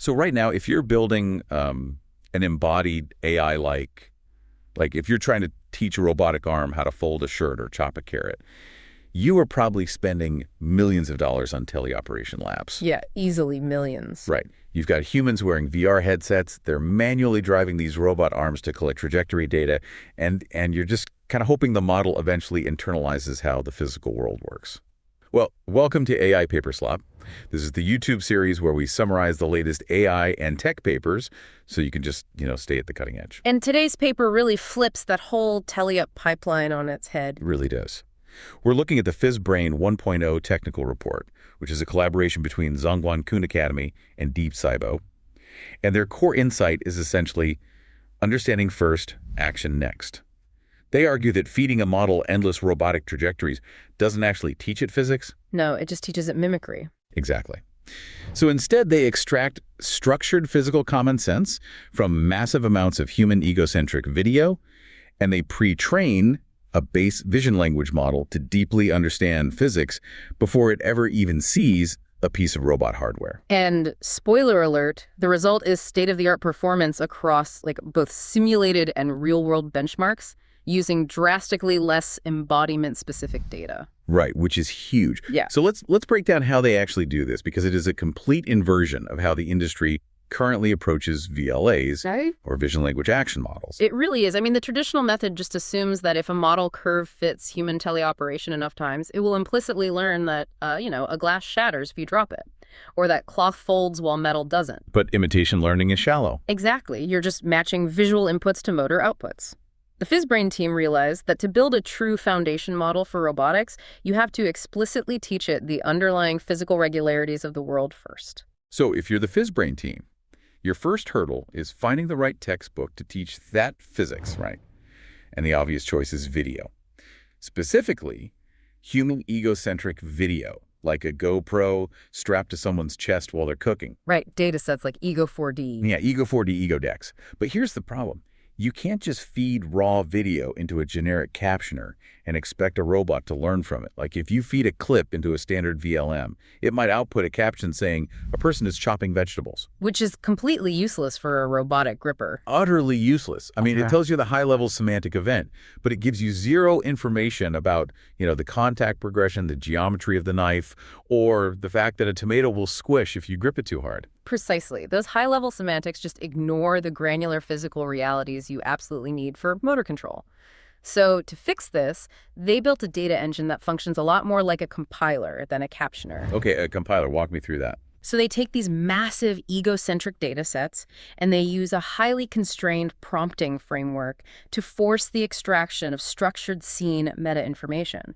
So right now, if you're building an embodied AI like if you're trying to teach a robotic arm how to fold a shirt or chop a carrot, you are probably spending millions of dollars on teleoperation labs. Yeah, easily millions. Right. You've got humans wearing VR headsets. They're manually driving these robot arms to collect trajectory data, and you're just kind of hoping the model eventually internalizes how the physical world works. Well, welcome to AI Paper Slop. This is the YouTube series where we summarize the latest AI and tech papers so you can just, stay at the cutting edge. And today's paper really flips that whole teleop pipeline on its head. It really does. We're looking at the PhysBrain 1.0 technical report, which is a collaboration between Zhongguan Kun Academy and Deep Cybo. And their core insight is essentially understanding first, action next. They argue that feeding a model endless robotic trajectories doesn't actually teach it physics. No, it just teaches it mimicry. Exactly. So instead, they extract structured physical common sense from massive amounts of human egocentric video, and they pre-train a base vision language model to deeply understand physics before it ever even sees a piece of robot hardware. And spoiler alert, the result is state-of-the-art performance across both simulated and real-world benchmarks using drastically less embodiment-specific data. Right, which is huge. Yeah. So let's break down how they actually do this, because it is a complete inversion of how the industry currently approaches VLAs, right? Or vision language action models. It really is. I mean, the traditional method just assumes that if a model curve fits human teleoperation enough times, it will implicitly learn that, a glass shatters if you drop it, or that cloth folds while metal doesn't. But imitation learning is shallow. Exactly. You're just matching visual inputs to motor outputs. The PhysBrain team realized that to build a true foundation model for robotics, you have to explicitly teach it the underlying physical regularities of the world first. So if you're the PhysBrain team, your first hurdle is finding the right textbook to teach that physics, right? And the obvious choice is video. Specifically, human egocentric video, like a GoPro strapped to someone's chest while they're cooking. Right, data sets like Ego4D. Yeah, Ego4D, EgoDex. But here's the problem. You can't just feed raw video into a generic captioner and expect a robot to learn from it. Like if you feed a clip into a standard VLM, it might output a caption saying, a person is chopping vegetables. Which is completely useless for a robotic gripper. Utterly useless. I mean, It tells you the high-level semantic event, but it gives you zero information about, the contact progression, the geometry of the knife, or the fact that a tomato will squish if you grip it too hard. Precisely. Those high-level semantics just ignore the granular physical realities you absolutely need for motor control. So to fix this, they built a data engine that functions a lot more like a compiler than a captioner. Okay, a compiler. Walk me through that. So they take these massive egocentric data sets and they use a highly constrained prompting framework to force the extraction of structured scene meta-information.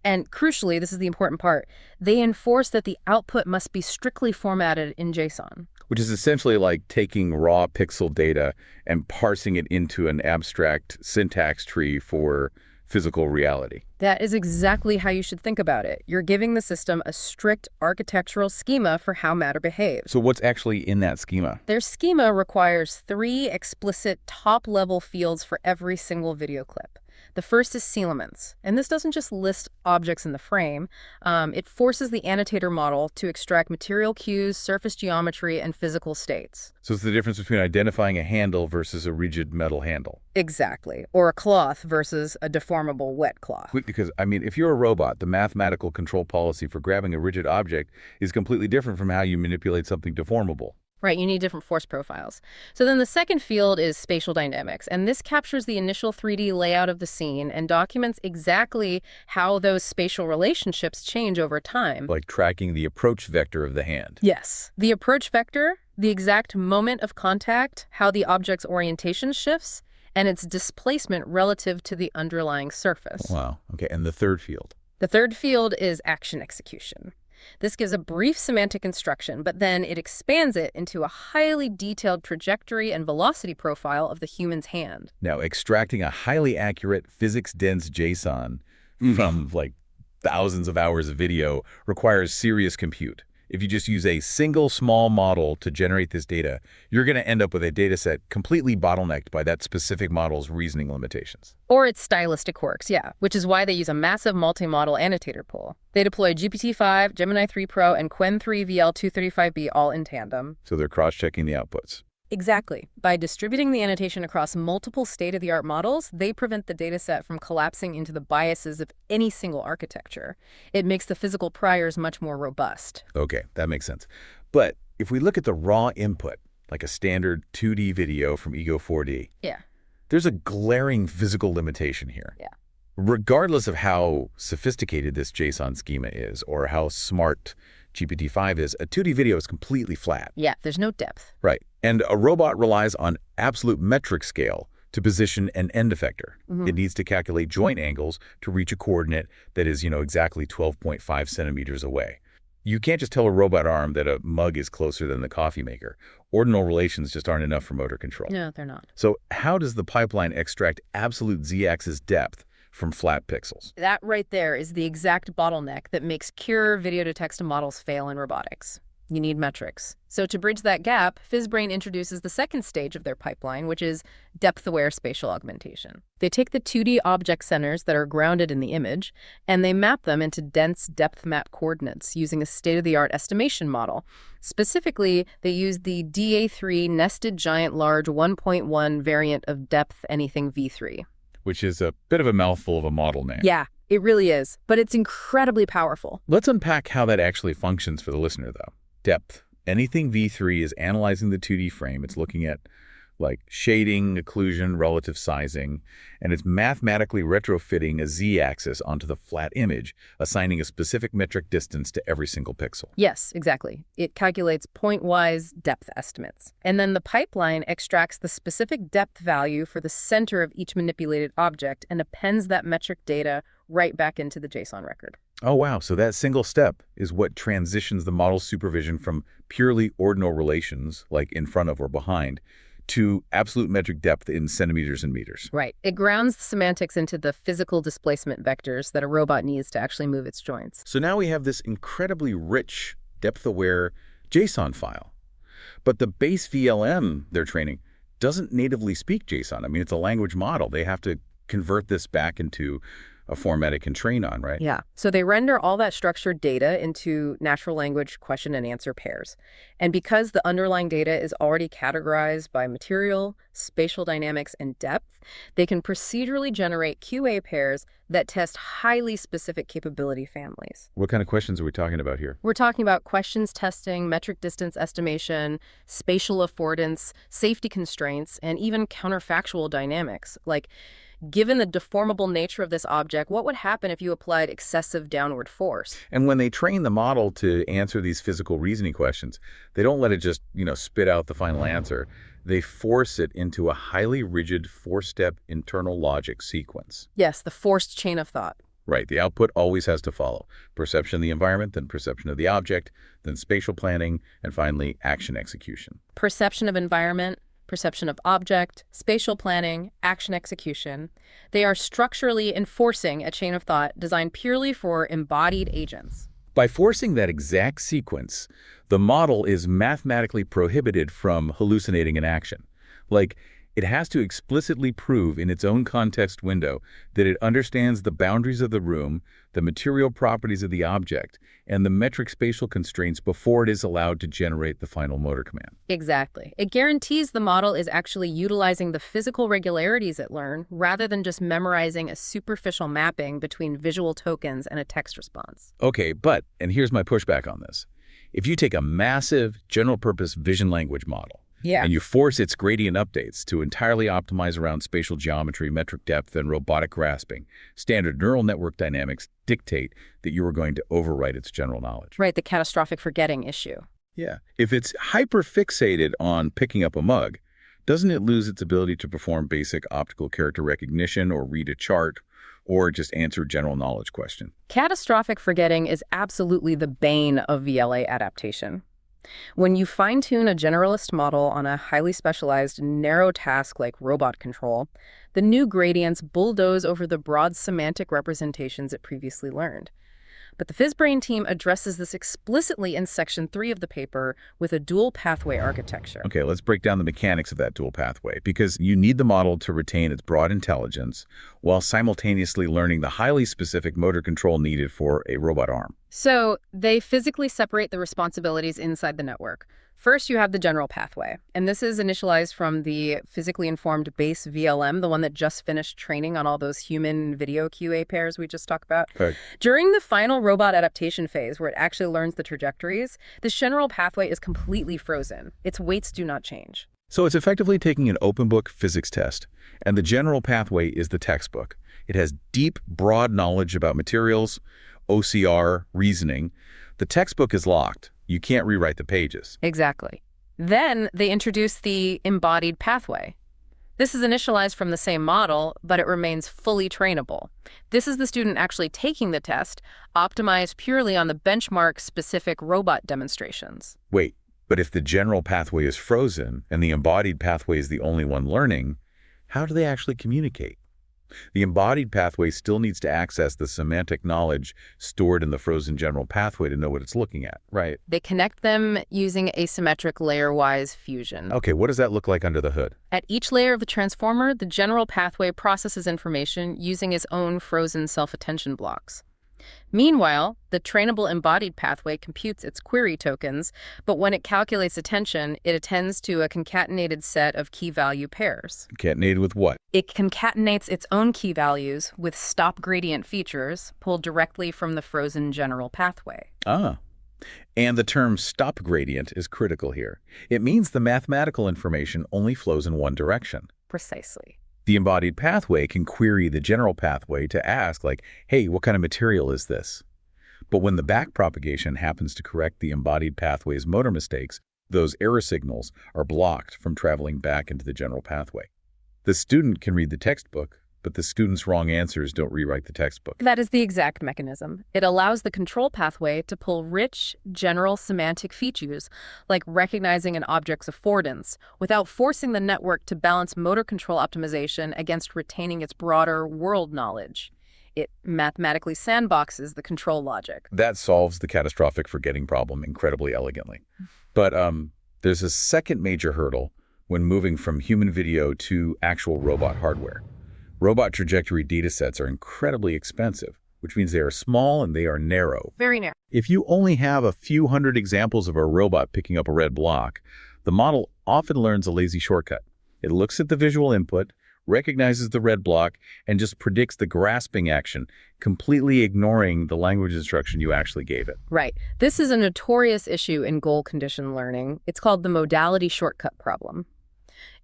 And crucially, this is the important part, they enforce that the output must be strictly formatted in JSON. Which is essentially like taking raw pixel data and parsing it into an abstract syntax tree for physical reality. That is exactly how you should think about it. You're giving the system a strict architectural schema for how matter behaves. So what's actually in that schema? Their schema requires 3 explicit top-level fields for every single video clip. The first is sealements, and this doesn't just list objects in the frame. It forces the annotator model to extract material cues, surface geometry, and physical states. So it's the difference between identifying a handle versus a rigid metal handle. Exactly. Or a cloth versus a deformable wet cloth. Because, if you're a robot, the mathematical control policy for grabbing a rigid object is completely different from how you manipulate something deformable. Right, you need different force profiles. So then the second field is spatial dynamics, and this captures the initial 3D layout of the scene and documents exactly how those spatial relationships change over time. Like tracking the approach vector of the hand. Yes. The approach vector, the exact moment of contact, how the object's orientation shifts, and its displacement relative to the underlying surface. Wow. Okay, and the third field? The third field is action execution. This gives a brief semantic instruction, but then it expands it into a highly detailed trajectory and velocity profile of the human's hand. Now, extracting a highly accurate physics-dense JSON from, thousands of hours of video requires serious compute. If you just use a single small model to generate this data, you're going to end up with a data set completely bottlenecked by that specific model's reasoning limitations. Or its stylistic quirks, yeah, which is why they use a massive multimodal annotator pool. They deploy GPT-5, Gemini 3 Pro, and Qwen 3 VL235B all in tandem. So they're cross-checking the outputs. Exactly. By distributing the annotation across multiple state-of-the-art models, they prevent the dataset from collapsing into the biases of any single architecture. It makes the physical priors much more robust. Okay, that makes sense. But if we look at the raw input, like a standard 2D video from Ego 4D, Yeah. there's a glaring physical limitation here. Yeah. Regardless of how sophisticated this JSON schema is or how smart GPT-5 is, a 2D video is completely flat. Yeah, there's no depth. Right. And a robot relies on absolute metric scale to position an end effector. It needs to calculate joint angles to reach a coordinate that is, exactly 12.5 centimeters away. You can't just tell a robot arm that a mug is closer than the coffee maker. Ordinal relations just aren't enough for motor control. No, they're not. So how does the pipeline extract absolute z-axis depth from flat pixels? That right there is the exact bottleneck that makes pure video-to-text models fail in robotics. You need metrics. So to bridge that gap, PhysBrain introduces the second stage of their pipeline, which is depth-aware spatial augmentation. They take the 2D object centers that are grounded in the image, and they map them into dense depth map coordinates using a state-of-the-art estimation model. Specifically, they use the DA3 Nested Giant Large 1.1 variant of depth anything v3. Which is a bit of a mouthful of a model name. Yeah, it really is, but it's incredibly powerful. Let's unpack how that actually functions for the listener, though. Depth. Anything V3 is analyzing the 2D frame. It's looking at shading, occlusion, relative sizing, and it's mathematically retrofitting a z-axis onto the flat image, assigning a specific metric distance to every single pixel. Yes, exactly. It calculates point-wise depth estimates. And then the pipeline extracts the specific depth value for the center of each manipulated object and appends that metric data right back into the JSON record. Oh, wow. So that single step is what transitions the model's supervision from purely ordinal relations, like in front of or behind, to absolute metric depth in centimeters and meters. Right. It grounds the semantics into the physical displacement vectors that a robot needs to actually move its joints. So now we have this incredibly rich, depth-aware JSON file. But the base VLM they're training doesn't natively speak JSON. I mean, it's a language model. They have to convert this back into a format it can train on, right? Yeah. So they render all that structured data into natural language question and answer pairs. And because the underlying data is already categorized by material, spatial dynamics, and depth, they can procedurally generate QA pairs that test highly specific capability families. What kind of questions are we talking about here? We're talking about questions testing, metric distance estimation, spatial affordance, safety constraints, and even counterfactual dynamics. Like, given the deformable nature of this object, what would happen if you applied excessive downward force? And when they train the model to answer these physical reasoning questions, they don't let it just, spit out the final answer. They force it into a highly rigid four-step internal logic sequence. Yes, the forced chain of thought. Right. The output always has to follow. Perception of the environment, then perception of the object, then spatial planning, and finally action execution. Perception of environment, perception of object, spatial planning, action execution. They are structurally enforcing a chain of thought designed purely for embodied agents. By forcing that exact sequence, the model is mathematically prohibited from hallucinating an action. Like, it has to explicitly prove in its own context window that it understands the boundaries of the room, the material properties of the object, and the metric spatial constraints before it is allowed to generate the final motor command. Exactly. It guarantees the model is actually utilizing the physical regularities it learned rather than just memorizing a superficial mapping between visual tokens and a text response. Okay, but, and here's my pushback on this. If you take a massive general-purpose vision language model, and you force its gradient updates to entirely optimize around spatial geometry, metric depth, and robotic grasping, standard neural network dynamics dictate that you are going to overwrite its general knowledge. Right, the catastrophic forgetting issue. Yeah. If it's hyper-fixated on picking up a mug, doesn't it lose its ability to perform basic optical character recognition or read a chart or just answer a general knowledge question? Catastrophic forgetting is absolutely the bane of VLA adaptation. When you fine-tune a generalist model on a highly specialized, narrow task like robot control, the new gradients bulldoze over the broad semantic representations it previously learned. But the PhysBrain team addresses this explicitly in Section 3 of the paper with a dual pathway architecture. Okay, let's break down the mechanics of that dual pathway, because you need the model to retain its broad intelligence while simultaneously learning the highly specific motor control needed for a robot arm. So they physically separate the responsibilities inside the network. First, you have the general pathway, and this is initialized from the physically informed base VLM, the one that just finished training on all those human video QA pairs we just talked about. Okay. During the final robot adaptation phase, where it actually learns the trajectories, this general pathway is completely frozen. Its weights do not change. So it's effectively taking an open book physics test, and the general pathway is the textbook. It has deep, broad knowledge about materials, OCR, reasoning. The textbook is locked. You can't rewrite the pages. Exactly. Then they introduce the embodied pathway. This is initialized from the same model, but it remains fully trainable. This is the student actually taking the test, optimized purely on the benchmark-specific robot demonstrations. Wait, but if the general pathway is frozen and the embodied pathway is the only one learning, how do they actually communicate? The embodied pathway still needs to access the semantic knowledge stored in the frozen general pathway to know what it's looking at, right? They connect them using asymmetric layer-wise fusion. Okay, what does that look like under the hood? At each layer of the transformer, the general pathway processes information using its own frozen self-attention blocks. Meanwhile, the trainable embodied pathway computes its query tokens, but when it calculates attention, it attends to a concatenated set of key-value pairs. Concatenated with what? It concatenates its own key values with stop gradient features pulled directly from the frozen general pathway. Ah. And the term stop gradient is critical here. It means the mathematical information only flows in one direction. Precisely. The embodied pathway can query the general pathway to ask, like, hey, what kind of material is this? But when the backpropagation happens to correct the embodied pathway's motor mistakes, those error signals are blocked from traveling back into the general pathway. The student can read the textbook, but the student's wrong answers don't rewrite the textbook. That is the exact mechanism. It allows the control pathway to pull rich, general semantic features, like recognizing an object's affordance, without forcing the network to balance motor control optimization against retaining its broader world knowledge. It mathematically sandboxes the control logic. That solves the catastrophic forgetting problem incredibly elegantly. But there's a second major hurdle when moving from human video to actual robot hardware. Robot trajectory datasets are incredibly expensive, which means they are small and they are narrow. Very narrow. If you only have a few hundred examples of a robot picking up a red block, the model often learns a lazy shortcut. It looks at the visual input, recognizes the red block, and just predicts the grasping action, completely ignoring the language instruction you actually gave it. Right. This is a notorious issue in goal conditioned learning. It's called the modality shortcut problem.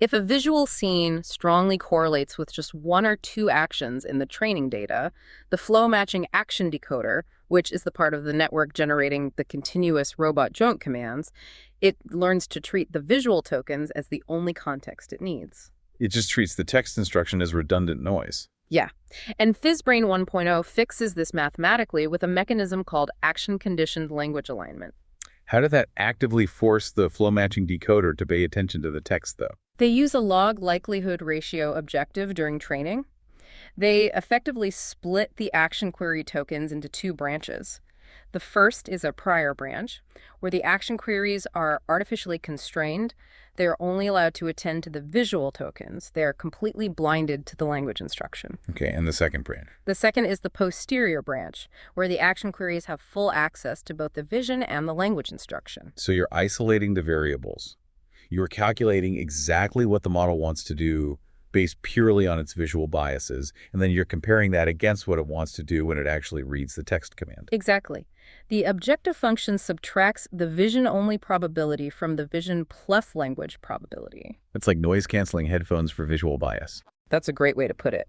If a visual scene strongly correlates with just one or two actions in the training data, the flow matching action decoder, which is the part of the network generating the continuous robot joint commands, it learns to treat the visual tokens as the only context it needs. It just treats the text instruction as redundant noise. Yeah. And PhysBrain 1.0 fixes this mathematically with a mechanism called action-conditioned language alignment. How did that actively force the flow matching decoder to pay attention to the text, though? They use a log likelihood ratio objective during training. They effectively split the action query tokens into two branches. The first is a prior branch, where the action queries are artificially constrained. They are only allowed to attend to the visual tokens. They are completely blinded to the language instruction. Okay, and the second branch? The second is the posterior branch, where the action queries have full access to both the vision and the language instruction. So you're isolating the variables. You're calculating exactly what the model wants to do based purely on its visual biases, and then you're comparing that against what it wants to do when it actually reads the text command. Exactly. The objective function subtracts the vision-only probability from the vision plus language probability. It's like noise-canceling headphones for visual bias. That's a great way to put it.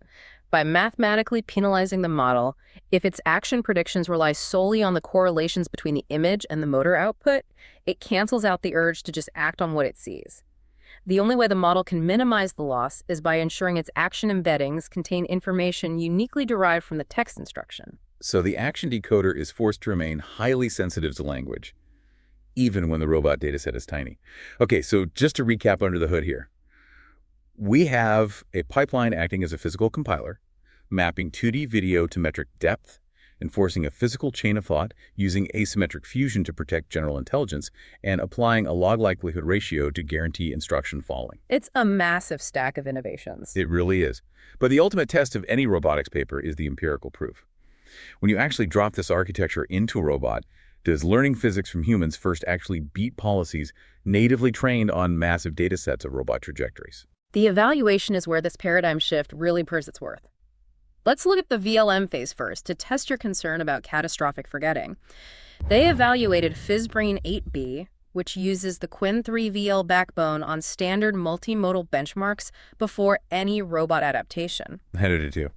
By mathematically penalizing the model, if its action predictions rely solely on the correlations between the image and the motor output, it cancels out the urge to just act on what it sees. The only way the model can minimize the loss is by ensuring its action embeddings contain information uniquely derived from the text instruction. So the action decoder is forced to remain highly sensitive to language, even when the robot dataset is tiny. Okay, so just to recap under the hood here. We have a pipeline acting as a physical compiler, mapping 2D video to metric depth, enforcing a physical chain of thought, using asymmetric fusion to protect general intelligence, and applying a log likelihood ratio to guarantee instruction following. It's a massive stack of innovations. It really is. But the ultimate test of any robotics paper is the empirical proof. When you actually drop this architecture into a robot, does learning physics from humans first actually beat policies natively trained on massive data sets of robot trajectories? The evaluation is where this paradigm shift really proves its worth. Let's look at the VLM phase first to test your concern about catastrophic forgetting. They evaluated PhysBrain 1.0, which uses the Qwen3 VL backbone on standard multimodal benchmarks before any robot adaptation. How did it do?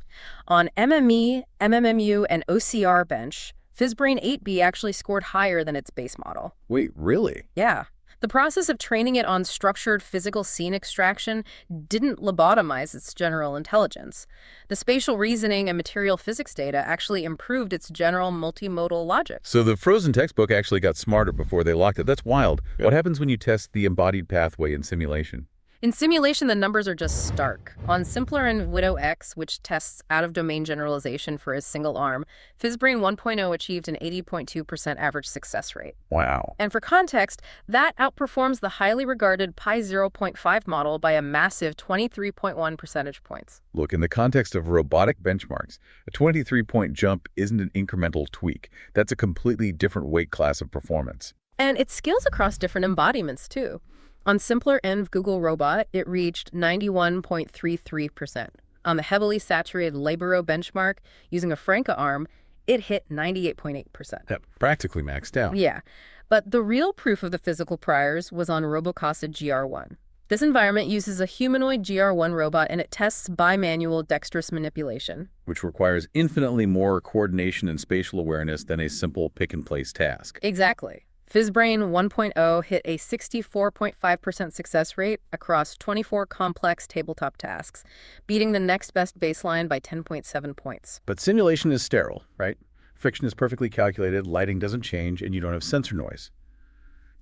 On MME, MMMU, and OCR bench, PhysBrain 1.0 actually scored higher than its base model. Wait, really? Yeah. The process of training it on structured physical scene extraction didn't lobotomize its general intelligence. The spatial reasoning and material physics data actually improved its general multimodal logic. So the frozen textbook actually got smarter before they locked it. That's wild. Yeah. What happens when you test the embodied pathway in simulation? In simulation, the numbers are just stark. On simpler and Widow X, which tests out-of-domain generalization for a single arm, PhysBrain 1.0 achieved an 80.2% average success rate. Wow. And for context, that outperforms the highly regarded Pi 0.5 model by a massive 23.1 percentage points. Look, in the context of robotic benchmarks, a 23-point jump isn't an incremental tweak. That's a completely different weight class of performance. And it scales across different embodiments, too. On simpler end Google Robot, it reached 91.33%. On the heavily saturated LIBERO benchmark, using a Franca arm, it hit 98.8%. Practically maxed out. Yeah, but the real proof of the physical priors was on RoboCasa GR1. This environment uses a humanoid GR1 robot, and it tests bimanual dexterous manipulation, which requires infinitely more coordination and spatial awareness than a simple pick-and-place task. Exactly. PhysBrain 1.0 hit a 64.5% success rate across 24 complex tabletop tasks, beating the next best baseline by 10.7 points. But simulation is sterile, right? Friction is perfectly calculated, lighting doesn't change, and you don't have sensor noise.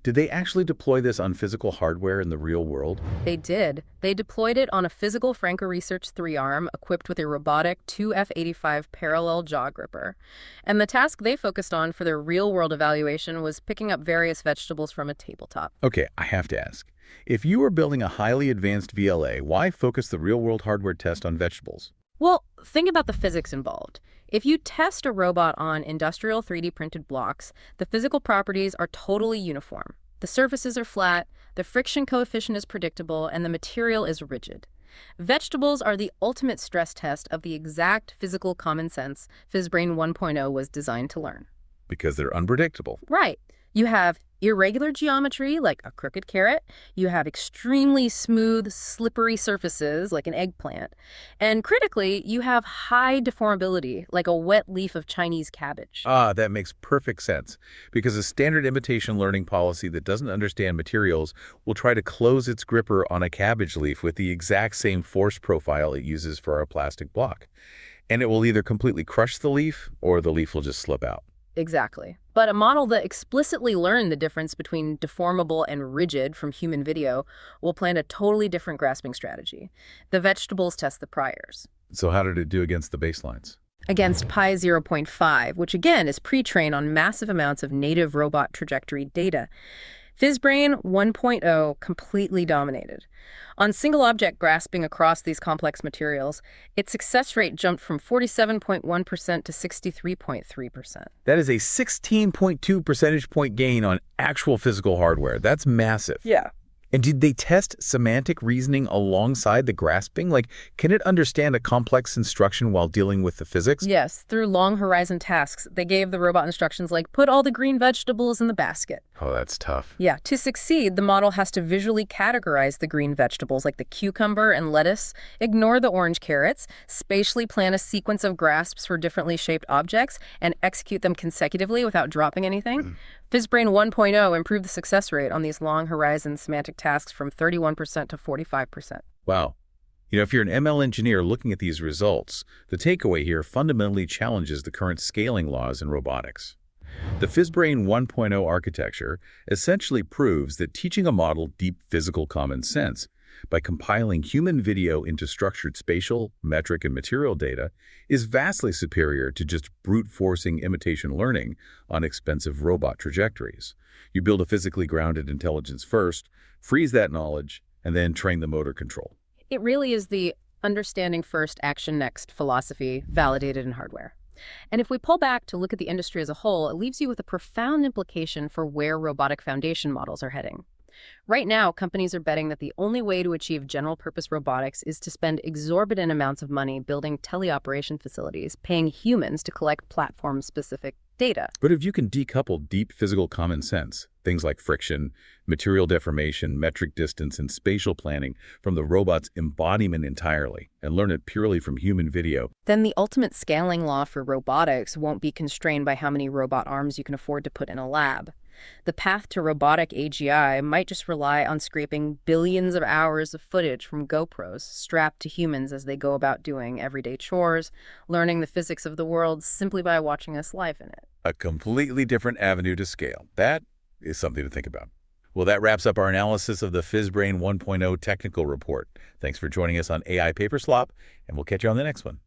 Did they actually deploy this on physical hardware in the real world? They did. They deployed it on a physical Franca Research 3-arm equipped with a robotic 2F85 parallel jaw gripper. And the task they focused on for their real-world evaluation was picking up various vegetables from a tabletop. Okay, I have to ask. If you were building a highly advanced VLA, why focus the real-world hardware test on vegetables? Well, think about the physics involved. If you test a robot on industrial 3D printed blocks, the physical properties are totally uniform. The surfaces are flat, the friction coefficient is predictable, and the material is rigid. Vegetables are the ultimate stress test of the exact physical common sense PhysBrain 1.0 was designed to learn. Because they're unpredictable. Right. You have irregular geometry, like a crooked carrot. You have extremely smooth, slippery surfaces, like an eggplant. And critically, you have high deformability, like a wet leaf of Chinese cabbage. Ah, that makes perfect sense. Because a standard imitation learning policy that doesn't understand materials will try to close its gripper on a cabbage leaf with the exact same force profile it uses for our plastic block. And it will either completely crush the leaf, or the leaf will just slip out. Exactly. But a model that explicitly learned the difference between deformable and rigid from human video will plan a totally different grasping strategy. The vegetables test the priors. So how did it do against the baselines? Against Pi 0.5, which again is pre-trained on massive amounts of native robot trajectory data. PhysBrain 1.0 completely dominated. On single object grasping across these complex materials, its success rate jumped from 47.1% to 63.3%. That is a 16.2 percentage point gain on actual physical hardware. That's massive. Yeah. And did they test semantic reasoning alongside the grasping? Like, can it understand a complex instruction while dealing with the physics? Yes, through long horizon tasks, they gave the robot instructions like, put all the green vegetables in the basket. Oh, that's tough. Yeah, to succeed, the model has to visually categorize the green vegetables like the cucumber and lettuce, ignore the orange carrots, spatially plan a sequence of grasps for differently shaped objects, and execute them consecutively without dropping anything. PhysBrain 1.0 improved the success rate on these long horizon semantic tasks from 31% to 45%. Wow. You know, if you're an ML engineer looking at these results, the takeaway here fundamentally challenges the current scaling laws in robotics. The PhysBrain 1.0 architecture essentially proves that teaching a model deep physical common sense by compiling human video into structured spatial, metric, and material data is vastly superior to just brute-forcing imitation learning on expensive robot trajectories. You build a physically grounded intelligence first, freeze that knowledge, and then train the motor control. It really is the understanding first, action next philosophy validated in hardware. And if we pull back to look at the industry as a whole, it leaves you with a profound implication for where robotic foundation models are heading. Right now, companies are betting that the only way to achieve general-purpose robotics is to spend exorbitant amounts of money building teleoperation facilities, paying humans to collect platform-specific data. But if you can decouple deep physical common sense, things like friction, material deformation, metric distance, and spatial planning from the robot's embodiment entirely, and learn it purely from human video, Then the ultimate scaling law for robotics won't be constrained by how many robot arms you can afford to put in a lab. The path to robotic AGI might just rely on scraping billions of hours of footage from GoPros strapped to humans as they go about doing everyday chores, learning the physics of the world simply by watching us live in it. a completely different avenue to scale. That is something to think about. Well, that wraps up our analysis of the PhysBrain 1.0 technical report. Thanks for joining us on AI Paper Slop, and we'll catch you on the next one.